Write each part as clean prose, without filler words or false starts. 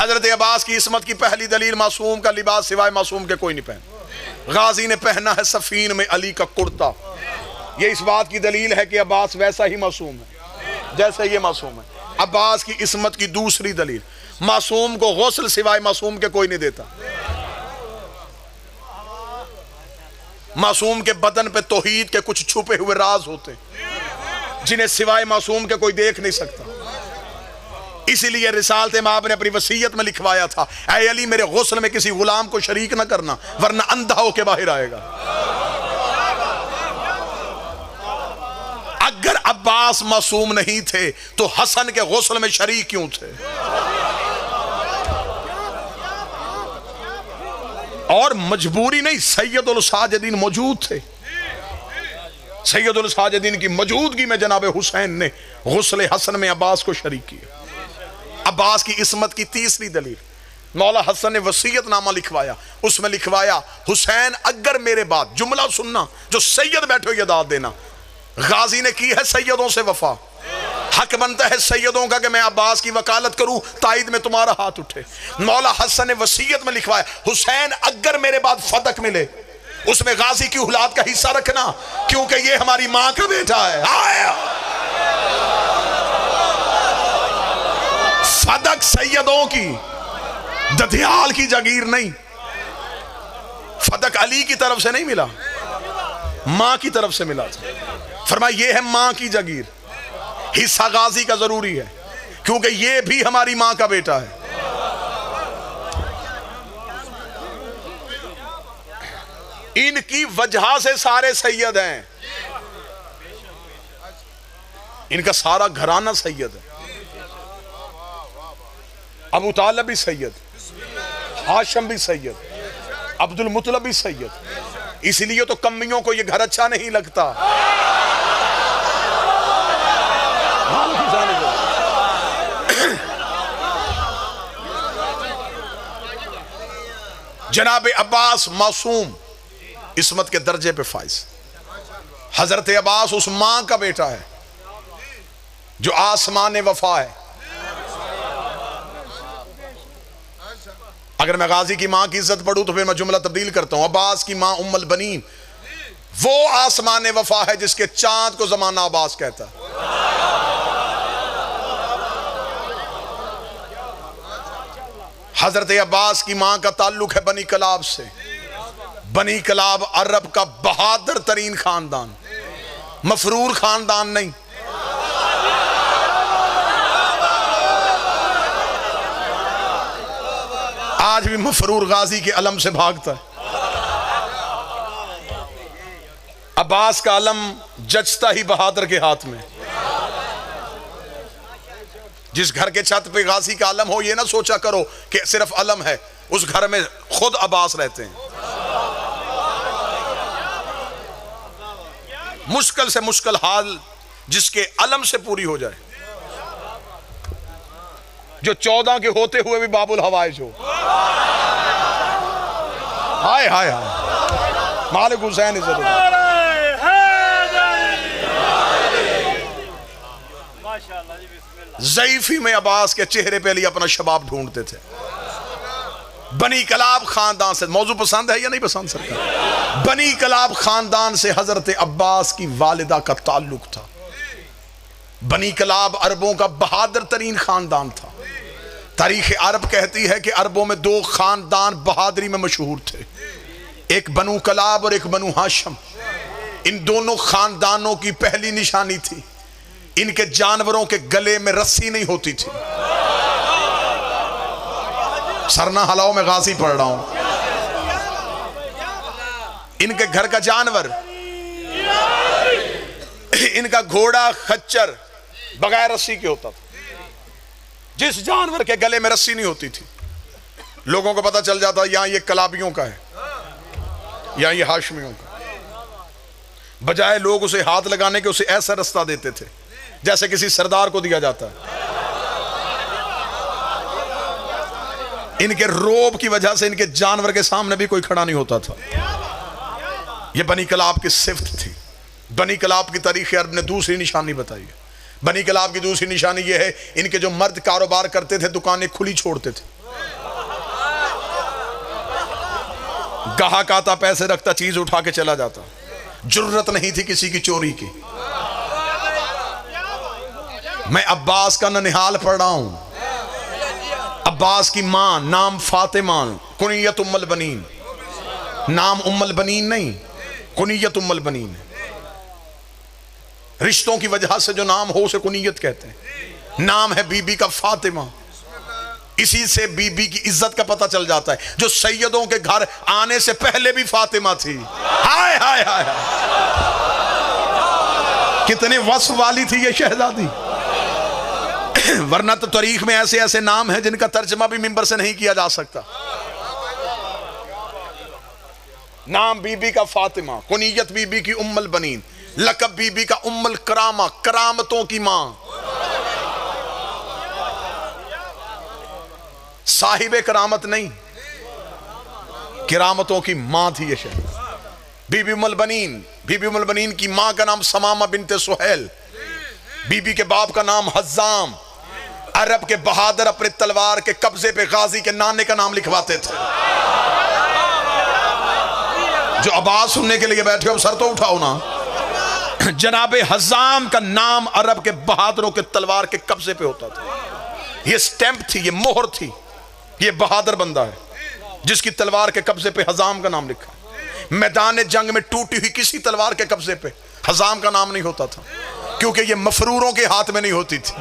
हजरत अब्बास की इस्मत की पहली दलील, मासूम का लिबास सिवाय मासूम के कोई नहीं पहन। गाजी ने पहना है सफीन में अली का कुर्ता। ये इस बात की दलील है कि अब्बास वैसा ही मासूम है जैसे ये मासूम है। अब्बास की इस्मत की दूसरी दलील, मासूम को गौसल सिवाय मासूम के कोई नहीं देता। मासूम के बदन पे तौहीद के कुछ छुपे हुए राज होते जिन्हें सिवाय मासूम के कोई देख नहीं सकता। इसीलिए रिसालत माब ने अपनी वसीयत में लिखवाया था, ऐ अली मेरे गुस्ल में किसी गुलाम को शरीक ना करना वरना अंधा होके बाहर आएगा। अगर अब्बास मासूम नहीं थे तो हसन के गुस्ल में शरीक क्यों थे? और मजबूरी नहीं, सैयदुल साजिदीन मौजूद थे। सैयदुल साजिदीन की मौजूदगी में जनाब हुसैन ने गुस्ल हसन में अब्बास को शरीक किया। अब्बास की इस्मत की तीसरी दलील, मौला हसन ने वसीयतनामा लिखवाया, उसमें लिखवाया हुसैन अगर मेरे बाद, जुमला सुनना, जो सैयद बैठे ये दाद देना, गाजी ने की है सैयदों से वफा, हक बनता है सैयदों का कि मैं अब्बास की वकालत करूं, ताईद में तुम्हारा हाथ उठे। मौला हसन ने वसीयत में लिखवाया हुसैन अगर मेरे बाद फदक मिले उसमें गाजी की औलाद का हिस्सा रखना, क्योंकि ये हमारी मां का बेटा है। आया फदक सैयदों की, दधियाल की जागीर नहीं। फदक अली की तरफ से नहीं मिला, मां की तरफ से मिला था। फरमाया ये है मां की जागीर, हिस्सा गाजी का जरूरी है क्योंकि ये भी हमारी मां का बेटा है। इनकी वजह से सारे सैयद हैं, इनका सारा घराना सैयद है। अबू तालिब भी सैयद, हाशिम भी सैयद, अब्दुल मुत्तलिब भी सैयद। इसलिए तो कम्मियों को ये घर अच्छा नहीं लगता। जनाब अब्बास मासूम, इस्मत के दर्जे पे फाइज। हजरत अब्बास उस मां का बेटा है जो आसमान वफा है। अगर मैं गाजी की मां की इज्जत पढ़ूं तो फिर मैं जुमला तब्दील करता हूं। अब्बास की मां उम्मुल बनीन वो आसमान वफा है जिसके चांद को जमाना अब्बास कहता है। हजरत अब्बास की मां का ताल्लुक है बनी कलाब से। बनी कलाब अरब का बहादुर तरीन खानदान, मफरूर खानदान नहीं। आज भी मफरूर गाजी के अलम से भागता है। अब्बास का अलम जचता ही बहादुर के हाथ में। जिस घर के छत पे गाजी का अलम हो, ये ना सोचा करो कि सिर्फ अलम है, उस घर में खुद अब्बास रहते हैं। मुश्किल से मुश्किल हाल जिसके अलम से पूरी हो जाए, जो 14 के होते हुए भी बाबुल हवाइज हो। हाय हाय हाय, मालिक हुसैन इज्जत। ज़ईफी में अब्बास के चेहरे पे लिए अपना शबाब ढूंढते थे। बनी कलाब खानदान से, मौजू पसंद है या नहीं पसंद सरकार? बनी कलाब खानदान से हजरत अब्बास की वालिदा का ताल्लुक था। बनी कलाब अरबों का बहादुर तरीन खानदान था। तारीख अरब कहती है कि अरबों में 2 खानदान बहादुरी में मशहूर थे, एक बनु कलाब और एक बनु हाशिम। इन दोनों खानदानों की पहली निशानी थी, इनके जानवरों के गले में रस्सी नहीं होती थी। सरना हलाओ में गाजी पढ़ रहा हूं। इनके घर का जानवर, इनका घोड़ा खच्चर बगैर रस्सी के होता था। जिस जानवर के गले में रस्सी नहीं होती थी, लोगों को पता चल जाता यहां ये कलाबियों का है, यहां ये हाशमियों का। बजाय लोग उसे हाथ लगाने के उसे ऐसा रास्ता देते थे जैसे किसी सरदार को दिया जाता है। इनके रोब की वजह से इनके जानवर के सामने भी कोई खड़ा नहीं होता था। यह बनी कलाब की सिफ्त थी। बनी कलाब की तारीख अरब ने दूसरी निशानी बताई है। बनी कलाब की दूसरी निशानी यह है, इनके जो मर्द कारोबार करते थे दुकानें खुली छोड़ते थे। गाहक आता, पैसे रखता, चीज उठा के चला जाता, जरूरत नहीं थी किसी की चोरी की। मैं अब्बास का ननिहाल पढ़ रहा हूं। अब्बास की मां नाम फातिमा, कुनियत उम्मुल बनीन, नाम उम्मुल बनीन नहीं, कुनियत उम्मुल बनीन। रिश्तों की वजह से जो नाम हो उसे कुनियत कहते हैं। नाम है बीबी का फातिमा। इसी से बीबी की इज्जत का पता चल जाता है। जो सैयदों के घर आने से पहले भी फातिमा थी। हाय हाय हाय, कितने वस्फ वाली थी ये शहजादी। वरना तो तारीख में ऐसे ऐसे नाम हैं जिनका तर्जमा भी मिंबर से नहीं किया जा सकता। नाम बीबी का फातिमा, कुनियत बीबी की उम्मुल बनीन, लकब बीबी का उम्मुल करामा, करामतों की मां। साहिबे करामत नहीं, किरामतों की मां थी ये शहर बीबी उम्मुल बनीन। बीबी उम्मुल बनीन की मां का नाम समामा बिनते सुहैल, बीबी के बाप का नाम हज्जाम। अरब के बहादुर अपने तलवार के कब्जे पे गाजी के नाने का नाम लिखवाते थे। जो आवाज सुनने के लिए बैठे हो सर तो उठाओ ना। जनाबे हज्जाम का नाम अरब के बहादुरों के तलवार के कब्जे पे होता था। ये स्टैंप थी, ये मोहर थी, ये बहादुर बंदा है जिसकी तलवार के कब्जे पे हज्जाम का नाम लिखा। मैदान जंग में टूटी हुई किसी तलवार के कब्जे पे हज्जाम का नाम नहीं होता था, क्योंकि ये मफरूरों के हाथ में नहीं होती थी।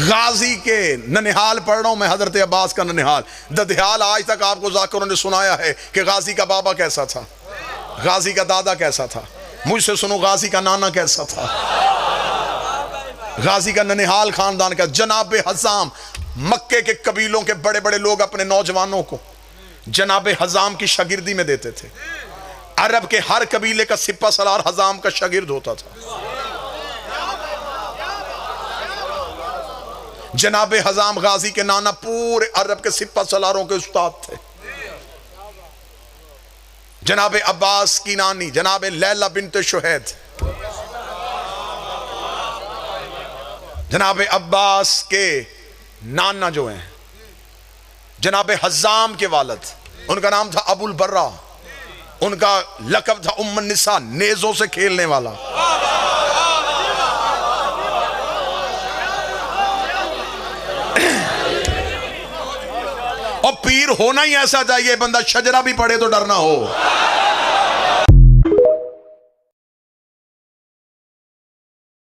गाजी के ननिहाल पढ़ रहा हूं मैं, हजरत अब्बास का ननिहाल। ददियाल आज तक आपको जाकिरों ने सुनाया है कि गाजी का बाबा कैसा था, गाजी का दादा कैसा था। मुझसे सुनो गाजी का नाना कैसा था, गाजी का ननिहाल खानदान का। जनाबे हज्जाम, मक्के के कबीलों के बड़े बड़े लोग अपने नौजवानों को जनाबे हज्जाम की शागिर्दी में देते थे। अरब के हर कबीले का सिपा सलार हज्जाम का शागिर्द होता था। जनाबे हज्जाम गाजी के नाना पूरे अरब के सिपा सलारों के उस्ताद थे। जनाबे अब्बास की नानी जनाबे लैला बिनते शुहैद, जनाबे अब्बास के नाना जो हैं जनाबे हज्जाम के वालिद, उनका नाम था अबुल बर्रा, उनका लकब था उम्मुन निसा, नेजों से खेलने वाला। और पीर होना ही ऐसा चाहिए बंदा शजरा भी पढ़े तो डरना हो।